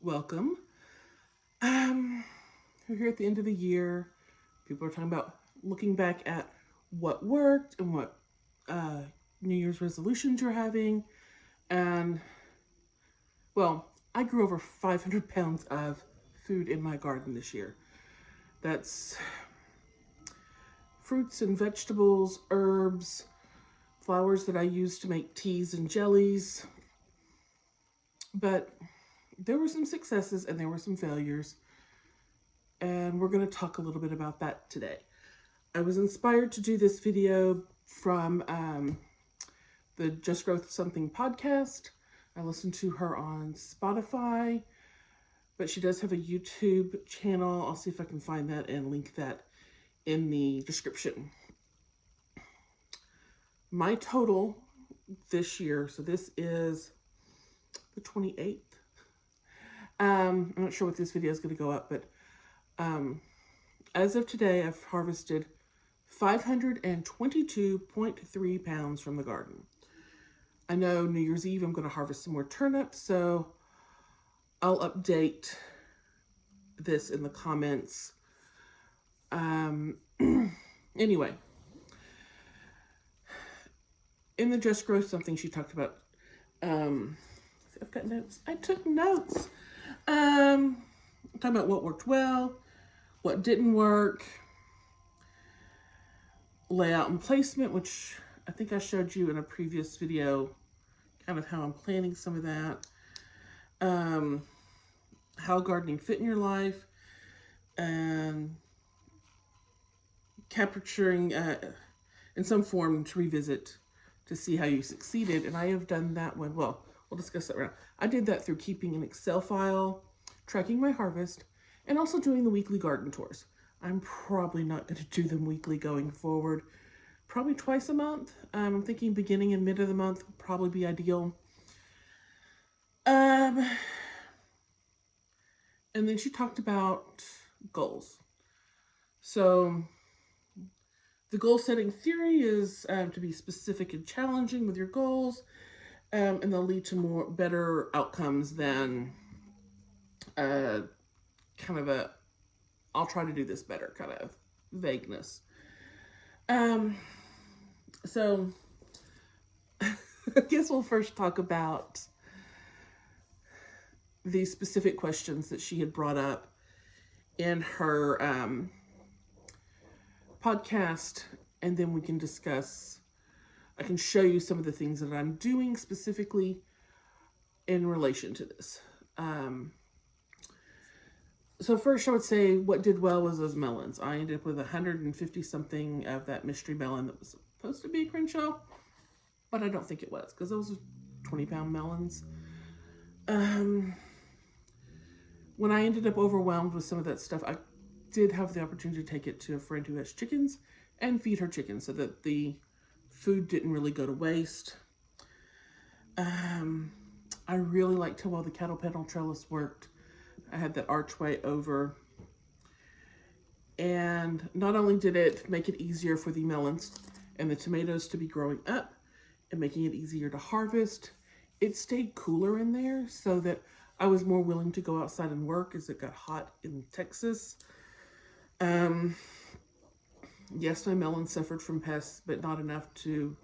welcome. We're here at the end of the year. People are talking about looking back at what worked and what New Year's resolutions you're having. And, well, I grew over 500 pounds of food in my garden this year. That's fruits and vegetables, herbs, flowers that I use to make teas and jellies. But there were some successes and there were some failures. And we're going to talk a little bit about that today. I was inspired to do this video from the Just Growth Something podcast. I listened to her on Spotify, but she does have a YouTube channel. I'll see if I can find that and link that in the description. My total this year, so this is the 28th. I'm not sure what this video is going to go up, but as of today, I've harvested 522.3 pounds from the garden. I know New Year's Eve I'm going to harvest some more turnips, so I'll update this in the comments. Anyway, in the Just Grow Something, she talked about, I've got notes. I took notes. Talking about what worked well, what didn't work, layout and placement, which I think I showed you in a previous video, kind of how I'm planning some of that, how gardening fit in your life, and capturing in some form to revisit to see how you succeeded. And I have done that one. Well, we'll discuss that right now. I did that through keeping an Excel file, tracking my harvest, and also doing the weekly garden tours. I'm probably not going to do them weekly going forward. Probably twice a month. I'm thinking beginning and mid of the month would probably be ideal. And then she talked about goals. So the goal setting theory is to be specific and challenging with your goals, and they'll lead to better outcomes than kind of a I'll try to do this better kind of vagueness. So I guess we'll first talk about the specific questions that she had brought up in her podcast, and then we can discuss. I can show you some of the things that I'm doing specifically in relation to this. So first I would say what did well was those melons. I ended up with 150 something of that mystery melon that was supposed to be a Crenshaw, but I don't think it was because those are 20-pound melons. When I ended up overwhelmed with some of that stuff, I did have the opportunity to take it to a friend who has chickens and feed her chickens so that the food didn't really go to waste. I really liked how well the cattle panel trellis worked. I had that archway over, and not only did it make it easier for the melons and the tomatoes to be growing up and making it easier to harvest, it stayed cooler in there so that I was more willing to go outside and work as it got hot in Texas. Yes, my melons suffered from pests, but not enough to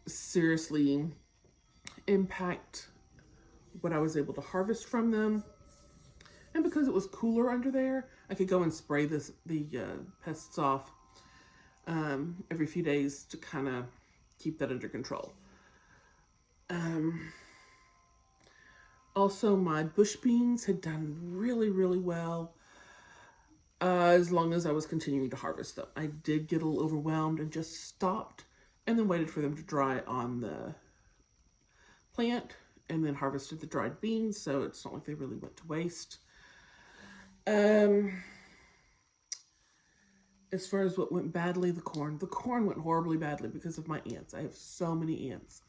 seriously impact what I was able to harvest from them. And because it was cooler under there, I could go and spray the pests off every few days to kind of keep that under control. Also, my bush beans had done really, really well as long as I was continuing to harvest them. I did get a little overwhelmed and just stopped and then waited for them to dry on the plant and then harvested the dried beans, so it's not like they really went to waste. As far as what went badly, the corn went horribly badly because of my ants. I have so many ants.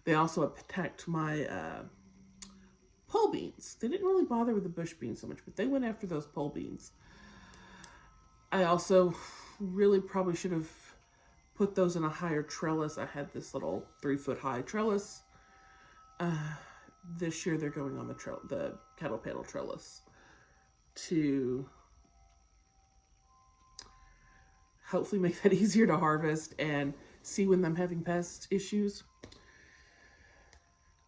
They also attacked my pole beans. They didn't really bother with the bush beans so much, but they went after those pole beans. I also really probably should have put those in a higher trellis. I had this little 3-foot high trellis. this year they're going on the cattle panel trellis to hopefully make that easier to harvest and see when I'm having pest issues.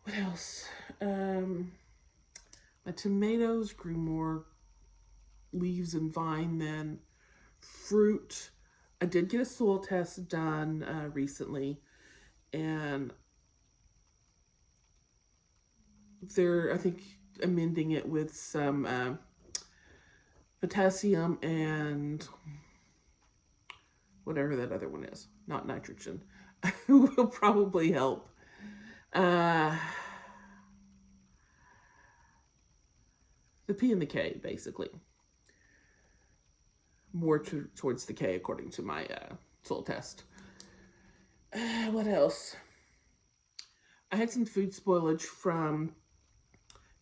What else? My tomatoes grew more leaves and vine than fruit. I did get a soil test done recently, and they're, I think, amending it with some potassium and whatever that other one is, not nitrogen, will probably help. The P and the K, basically. More towards the K, according to my soil test. What else? I had some food spoilage from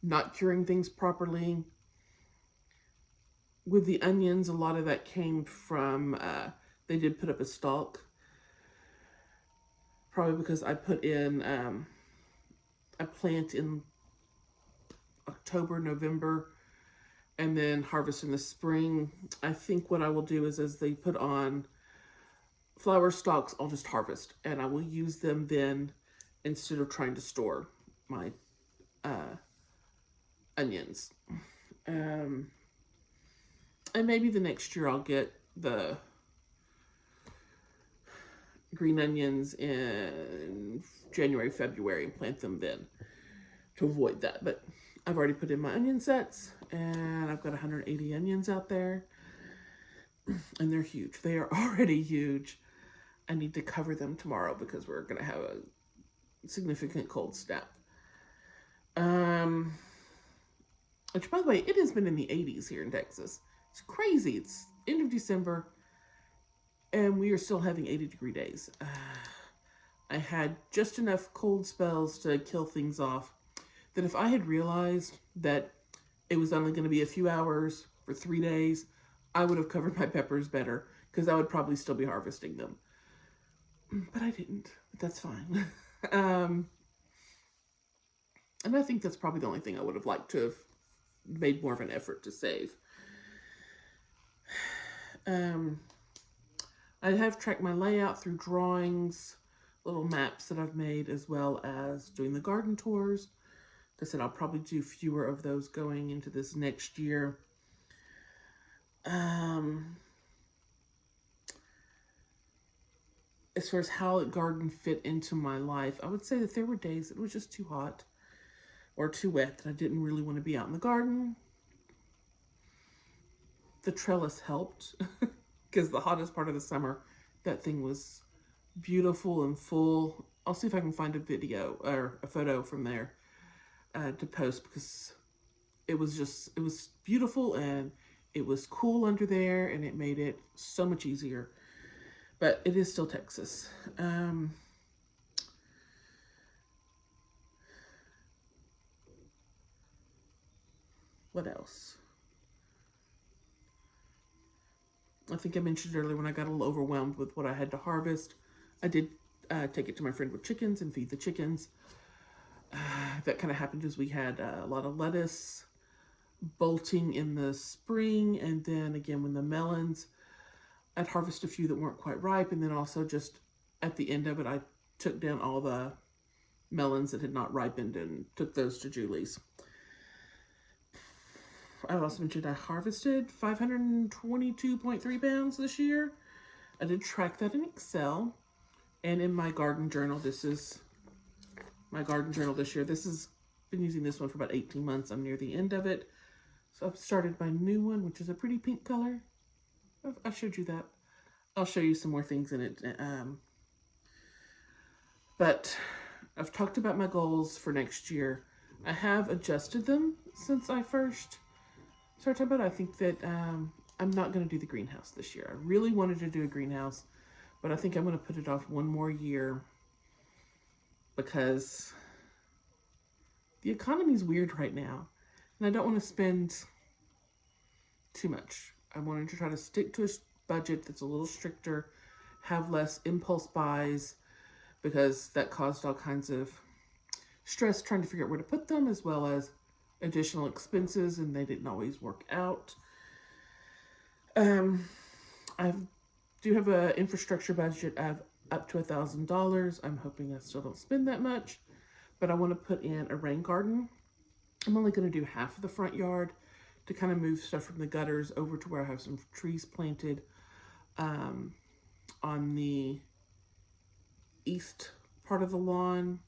not curing things properly. With the onions, a lot of that came from, they did put up a stalk. Probably because I put in a plant in October, November, and then harvest in the spring. I think what I will do is as they put on flower stalks, I'll just harvest, and I will use them then instead of trying to store my onions. And maybe the next year I'll get the green onions in January, February and plant them then to avoid that. But I've already put in my onion sets, and I've got 180 onions out there, and they're huge. They are already huge. I need to cover them tomorrow because we're going to have a significant cold snap. Which, by the way, it has been in the 80s here in Texas. It's crazy. It's end of December, and we are still having 80-degree days. I had just enough cold spells to kill things off that if I had realized that it was only going to be a few hours for 3 days, I would have covered my peppers better because I would probably still be harvesting them. But I didn't. But that's fine. And I think that's probably the only thing I would have liked to have made more of an effort to save. I have tracked my layout through drawings, little maps that I've made, as well as doing the garden tours. Like I said, I'll probably do fewer of those going into this next year. As far as how a garden fit into my life, I would say that there were days that it was just too hot or too wet that I didn't really want to be out in the garden. The trellis helped because the hottest part of the summer, that thing was beautiful and full. I'll see if I can find a video or a photo from there to post, because it was beautiful and it was cool under there, and it made it so much easier. But it is still Texas. What else? I think I mentioned earlier when I got a little overwhelmed with what I had to harvest, I did take it to my friend with chickens and feed the chickens. That kind of happened as we had a lot of lettuce bolting in the spring, and then again when the melons, I'd harvest a few that weren't quite ripe, and then also just at the end of it, I took down all the melons that had not ripened and took those to Julie's. I also mentioned I harvested 522.3 pounds this year. I did track that in Excel, and in my garden journal. This is my garden journal this year. Been using this one for about 18 months. I'm near the end of it. So I've started my new one, which is a pretty pink color. I showed you that. I'll show you some more things in it. But I've talked about my goals for next year. I have adjusted them since I first started talking about it. I think that I'm not going to do the greenhouse this year. I really wanted to do a greenhouse, but I think I'm going to put it off one more year because the economy's weird right now, and I don't want to spend too much. I wanted to try to stick to a budget that's a little stricter, have less impulse buys, because that caused all kinds of stress trying to figure out where to put them, as well as additional expenses, and they didn't always work out. I do have an infrastructure budget of up to $1,000. I'm hoping I still don't spend that much, but I want to put in a rain garden. I'm only going to do half of the front yard to kind of move stuff from the gutters over to where I have some trees planted on the east part of the lawn.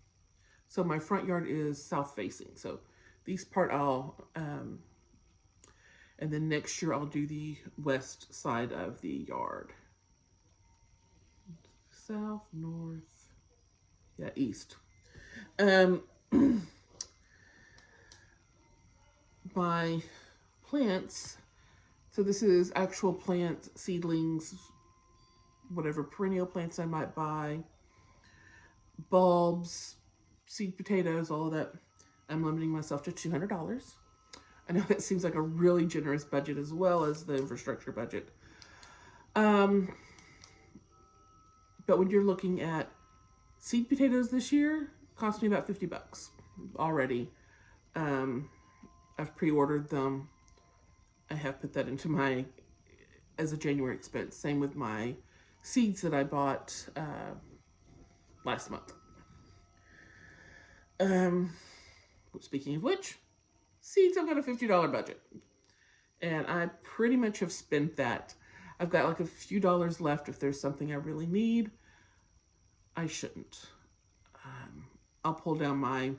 So my front yard is south facing. So these part I'll, and then next year I'll do the west side of the yard. South, north, yeah, east. My plants, so this is actual plant seedlings, whatever perennial plants I might buy, bulbs, seed potatoes, all of that. I'm limiting myself to $200. I know that seems like a really generous budget as well as the infrastructure budget. But when you're looking at seed potatoes this year, cost me about $50 already. I've pre-ordered them. I have put that into my, as a January expense. Same with my seeds that I bought last month. Speaking of which, seeds, I've got a $50 budget. And I pretty much have spent that. I've got like a few dollars left if there's something I really need. I shouldn't. I'll pull down my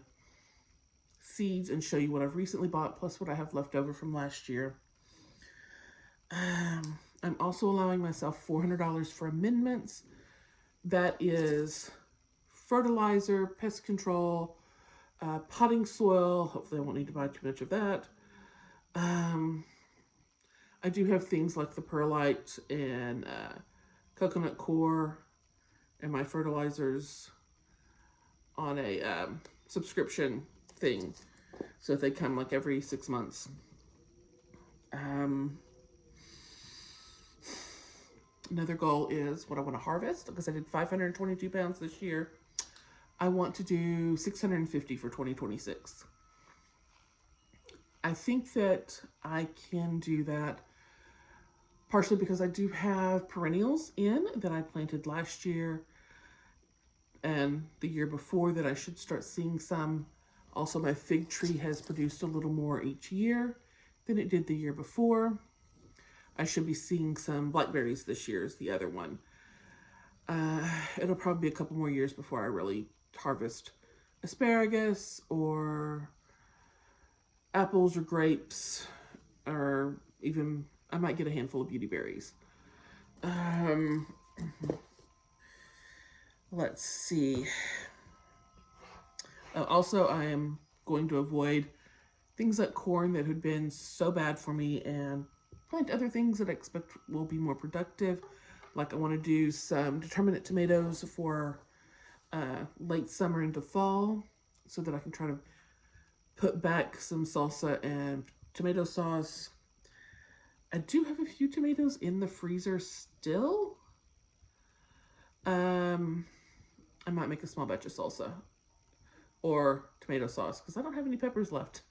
seeds and show you what I've recently bought, plus what I have left over from last year. I'm also allowing myself $400 for amendments. That is fertilizer, pest control, potting soil. Hopefully I won't need to buy too much of that. I do have things like the perlite and coconut coir and my fertilizers on a subscription thing. So if they come like every 6 months. Another goal is what I want to harvest, because I did 522 pounds this year. I want to do 650 for 2026. I think that I can do that partially because I do have perennials in that I planted last year and the year before that I should start seeing some. Also, my fig tree has produced a little more each year than it did the year before. I should be seeing some blackberries this year is the other one. It'll probably be a couple more years before I really harvest asparagus or apples or grapes, or even I might get a handful of beauty berries. Let's see. Also, I am going to avoid things like corn that had been so bad for me and plant other things that I expect will be more productive. Like I want to do some determinate tomatoes for late summer into fall so that I can try to put back some salsa and tomato sauce. I do have a few tomatoes in the freezer still. I might make a small batch of salsa or tomato sauce because I don't have any peppers left.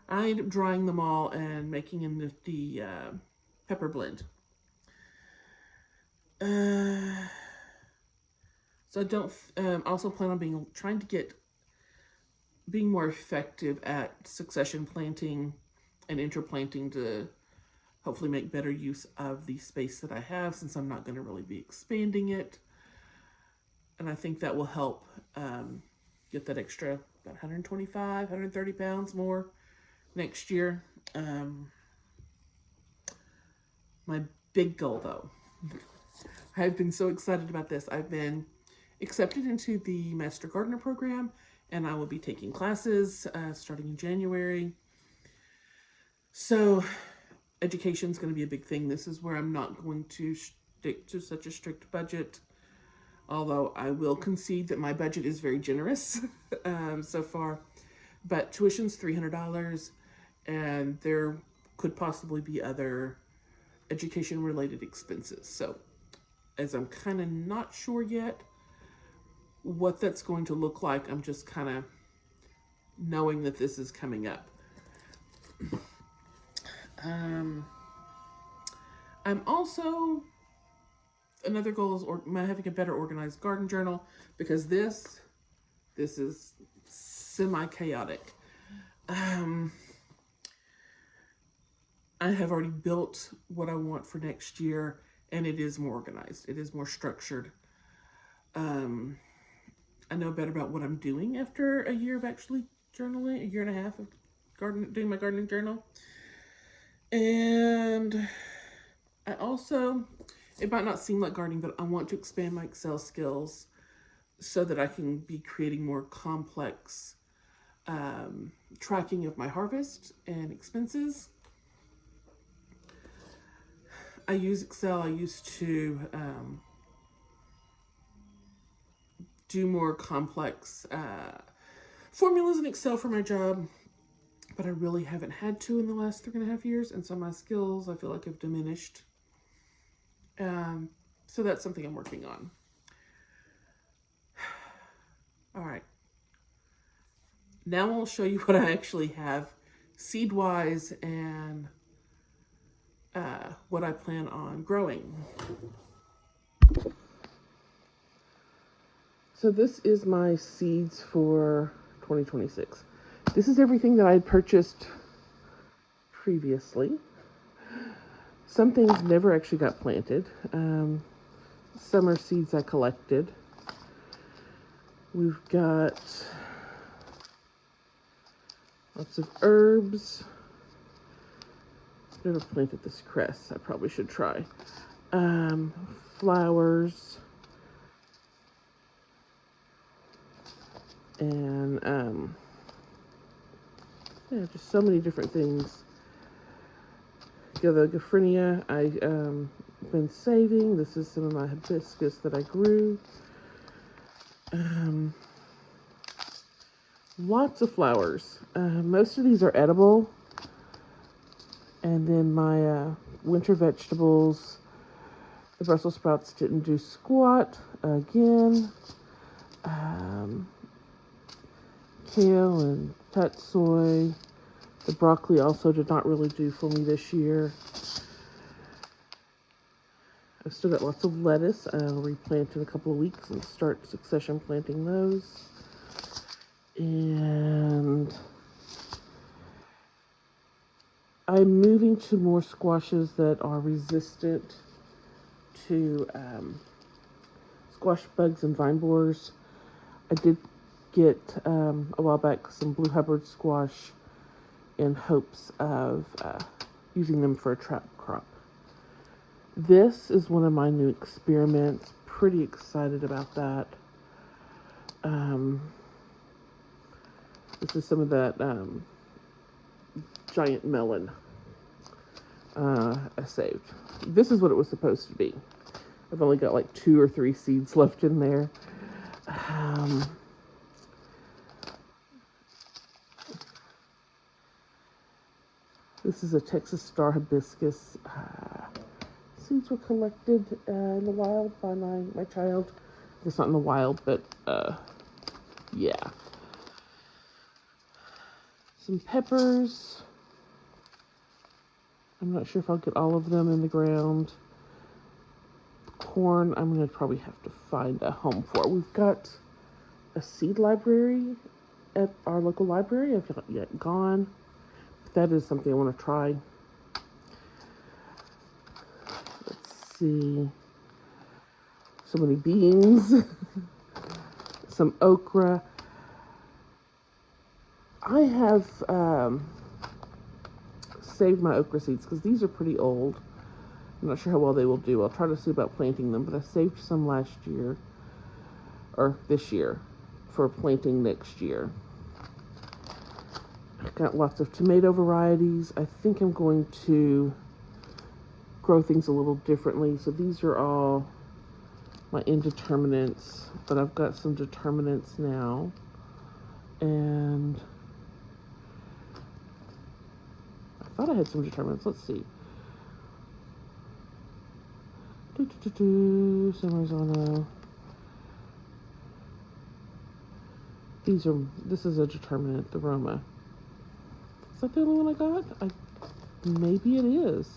I end up drying them all and making in the pepper blend. So I don't also plan on trying to get more effective at succession planting and interplanting to hopefully make better use of the space that I have, since I'm not going to really be expanding it. And I think that will help get that extra about 125, 130 pounds more next year. My big goal, though, I've been so excited about this. I've been accepted into the Master Gardener program, and I will be taking classes starting in January. So education is going to be a big thing. This is where I'm not going to stick to such a strict budget, although I will concede that my budget is very generous so far. But tuition's $300, and there could possibly be other education-related expenses. So as I'm kind of not sure yet what that's going to look like, I'm just kind of knowing that this is coming up. I'm also, another goal is having a better organized garden journal, because this is semi-chaotic. I have already built what I want for next year, and it is more organized. It is more structured. I know better about what I'm doing after a year of actually journaling, a year and a half of doing my gardening journal. And I also, it might not seem like gardening, but I want to expand my Excel skills so that I can be creating more complex tracking of my harvest and expenses. I use Excel. I used to do more complex formulas in Excel for my job, but I really haven't had to in the last 3.5 years, and so my skills, I feel like, have diminished. So that's something I'm working on. All right. Now I'll show you what I actually have seed-wise and what I plan on growing. So this is my seeds for 2026. This is everything that I had purchased previously. Some things never actually got planted. Some are seeds I collected. We've got lots of herbs. I've never planted this cress. I probably should try. Flowers. And yeah, just so many different things. The Goffrinia I've been saving. This is some of my hibiscus that I grew. Lots of flowers. Most of these are edible. And then my winter vegetables. The Brussels sprouts didn't do squat again. Kale and tatsoi. The broccoli also did not really do for me this year. I've still got lots of lettuce. I'll replant in a couple of weeks and start succession planting those. And I'm moving to more squashes that are resistant to squash bugs and vine borers. I did get a while back some Blue Hubbard squash in hopes of using them for a trap crop. This is one of my new experiments. Pretty excited about that. This is some of that giant melon I saved. This is what it was supposed to be. I've only got like 2 or 3 seeds left in there. This is a Texas Star hibiscus. Seeds were collected in the wild by my child. It's not in the wild, but yeah. Some peppers. I'm not sure if I'll get all of them in the ground. Corn, I'm going to probably have to find a home for. We've got a seed library at our local library. I've not yet gone. But that is something I want to try. Let's see. So many beans. Some okra. I have saved my okra seeds because these are pretty old. I'm not sure how well they will do. I'll try to see about planting them, but I saved some last year, or this year, for planting next year. I've got lots of tomato varieties. I think I'm going to grow things a little differently. So these are all my indeterminates, but I've got some determinants now. And I thought I had some determinants. Let's see. Some Arizona. This is a determinant, the Roma. Is that the only one I got? Maybe it is.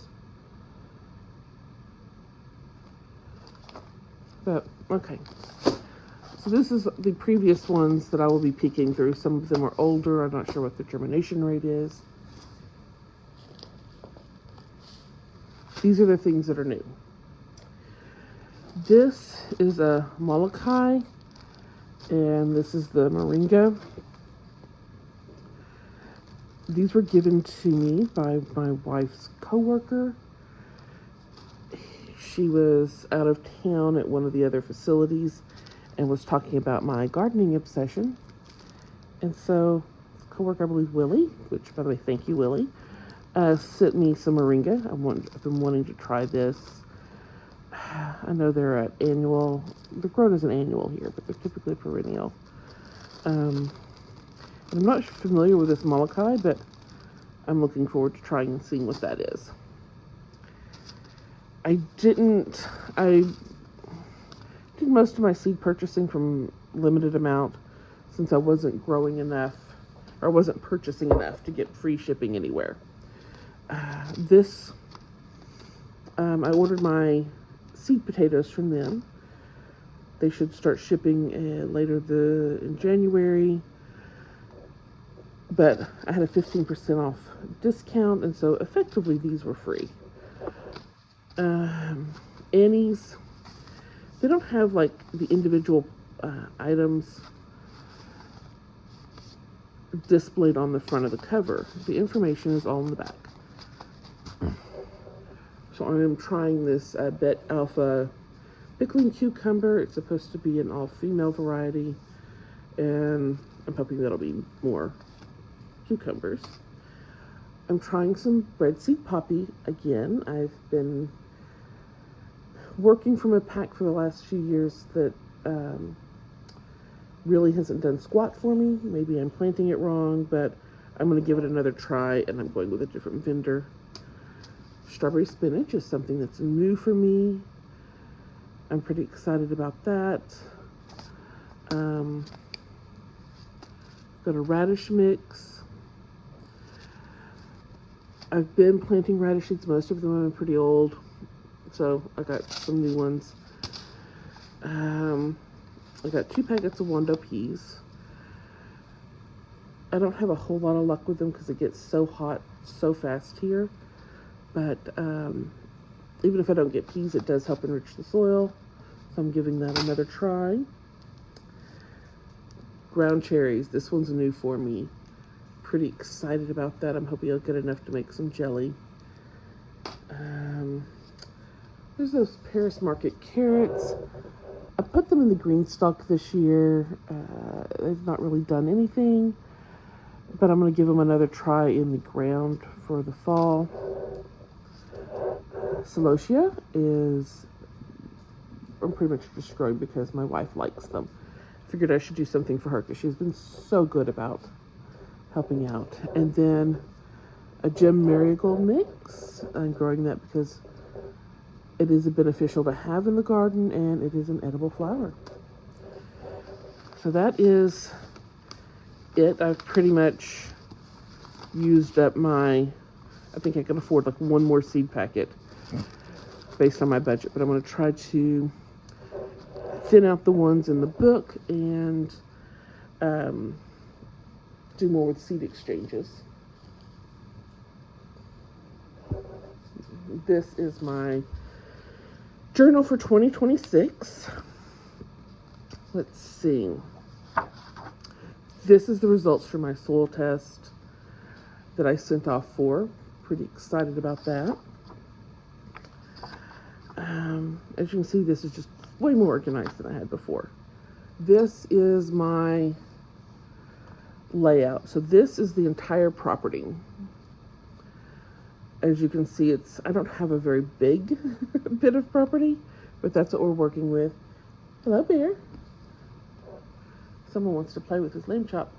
But, okay. So this is the previous ones that I will be peeking through. Some of them are older. I'm not sure what the germination rate is. These are the things that are new. This is a Molokai, and this is the Moringa. These were given to me by my wife's coworker. She was out of town at one of the other facilities and was talking about my gardening obsession. And so, coworker, I believe Willie, which, by the way, thank you, Willie, sent me some moringa. I've been wanting to try this. I know they're at annual. They're grown as an annual here, but they're typically perennial. And I'm not familiar with this Molokai, but I'm looking forward to trying and seeing what that is. I did most of my seed purchasing from limited amount since I wasn't growing enough or wasn't purchasing enough to get free shipping anywhere. I ordered my seed potatoes from them. They should start shipping later in January, but I had a 15% off discount, and so effectively these were free. Annie's, they don't have like the individual items displayed on the front of the cover. The information is all in the back. So I am trying this Bet Alpha pickling cucumber. It's supposed to be an all-female variety, and I'm hoping that'll be more cucumbers. I'm trying some breadseed poppy again. I've been working from a pack for the last few years that really hasn't done squat for me. Maybe I'm planting it wrong, but I'm going to give it another try, and I'm going with a different vendor. Strawberry spinach is something that's new for me. I'm pretty excited about that. Got a radish mix. I've been planting radish seeds. Most of them are pretty old, so I got some new ones. I got 2 packets of Wando peas. I don't have a whole lot of luck with them because it gets so hot so fast here. But even if I don't get peas, it does help enrich the soil. So I'm giving that another try. Ground cherries. This one's new for me. Pretty excited about that. I'm hoping I'll get enough to make some jelly. There's those Paris Market carrots. I put them in the green stock this year. They've not really done anything, but I'm going to give them another try in the ground for the fall. Celosia I'm pretty much just growing because my wife likes them. Figured I should do something for her because she's been so good about helping out. And then a gem marigold mix. I'm growing that because it is beneficial to have in the garden, and it is an edible flower. So that is it. I've pretty much used up I think I can afford like one more seed packet based on my budget, but I'm going to try to thin out the ones in the book and do more with seed exchanges. This is my journal for 2026. Let's see. This is the results for my soil test that I sent off for. Pretty excited about that. As you can see, this is just way more organized than I had before. This is my layout. So this is the entire property. As you can see, I don't have a very big bit of property, but that's what we're working with. Hello, bear. Someone wants to play with his lamb chop.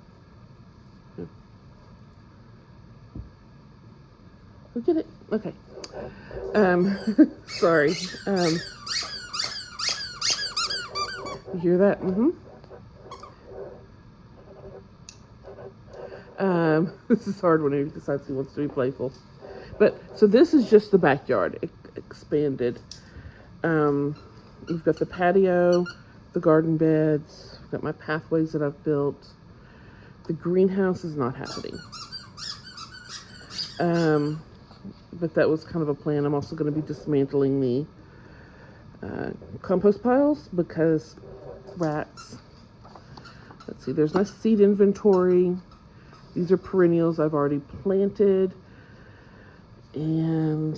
Go get it. Okay. Sorry. You hear that? This is hard when he decides he wants to be playful. But, so this is just the backyard expanded. We've got the patio, the garden beds, I've got my pathways that I've built. The greenhouse is not happening. But that was kind of a plan. I'm also going to be dismantling the compost piles because rats. Let's see, there's my seed inventory. These are perennials I've already planted. And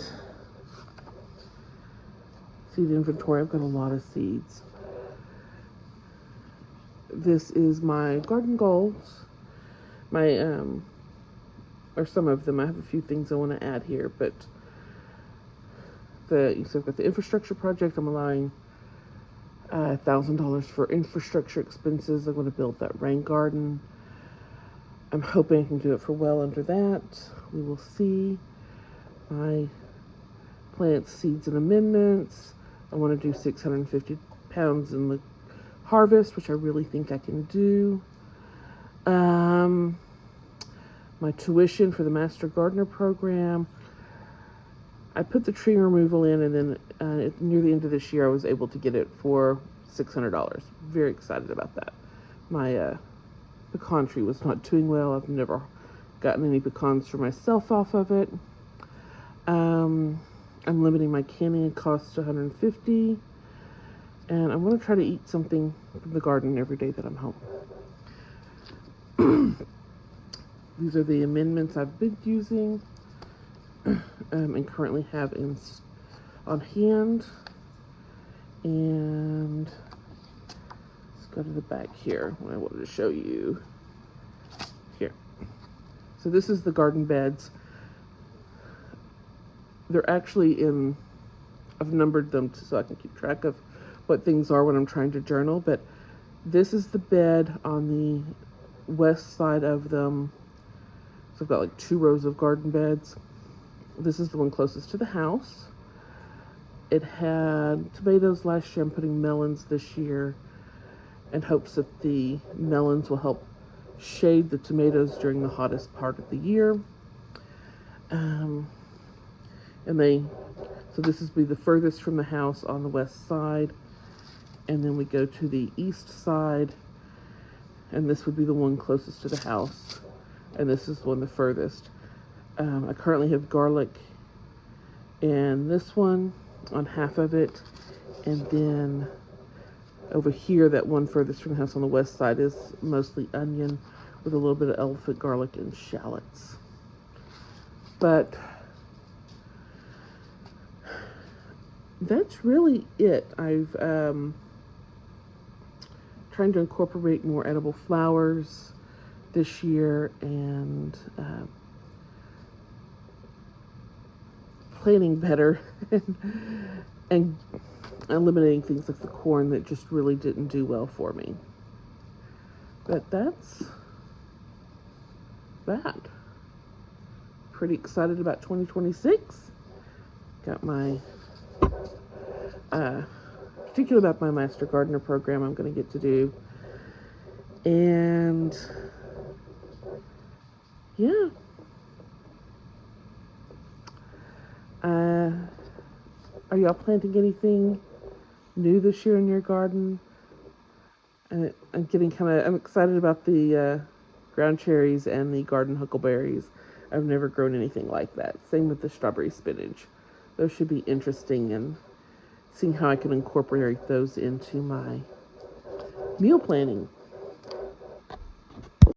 seed inventory, I've got a lot of seeds. This is my garden goals. My, or some of them. I have a few things I want to add here, but so I've got the infrastructure project. I'm allowing $1,000 for infrastructure expenses. I'm going to build that rain garden. I'm hoping I can do it for well under that. We will see. My plants, seeds, and amendments. I want to do 650 pounds in the harvest, which I really think I can do. My tuition for the Master Gardener program. I put the tree removal in, and then near the end of this year, I was able to get it for $600. Very excited about that. My pecan tree was not doing well. I've never gotten any pecans for myself off of it. I'm limiting my canning costs to $150, and I'm going to try to eat something from the garden every day that I'm home. These are the amendments I've been using and currently have on hand. And let's go to the back here. What I wanted to show you here. So this is the garden beds. They're actually I've numbered them so I can keep track of what things are when I'm trying to journal, but this is the bed on the west side of them. So I've got like 2 rows of garden beds. This is the one closest to the house. It had tomatoes last year. I'm putting melons this year in hopes that the melons will help shade the tomatoes during the hottest part of the year. So this is be the furthest from the house on the west side, and then we go to the east side, and this would be the one closest to the house, and this is the one the furthest. I currently have garlic in this one on half of it, and then over here, that one furthest from the house on the west side is mostly onion with a little bit of elephant garlic and shallots. But that's really it. I've trying to incorporate more edible flowers this year, and planning better and eliminating things like the corn that just really didn't do well for me. But that's that. Pretty excited about 2026. Got my particularly about my Master Gardener program I'm going to get to do. And yeah. Are y'all planting anything new this year in your garden? I'm excited about the ground cherries and the garden huckleberries. I've never grown anything like that. Same with the strawberry spinach. Those should be interesting, and seeing how I can incorporate those into my meal planning.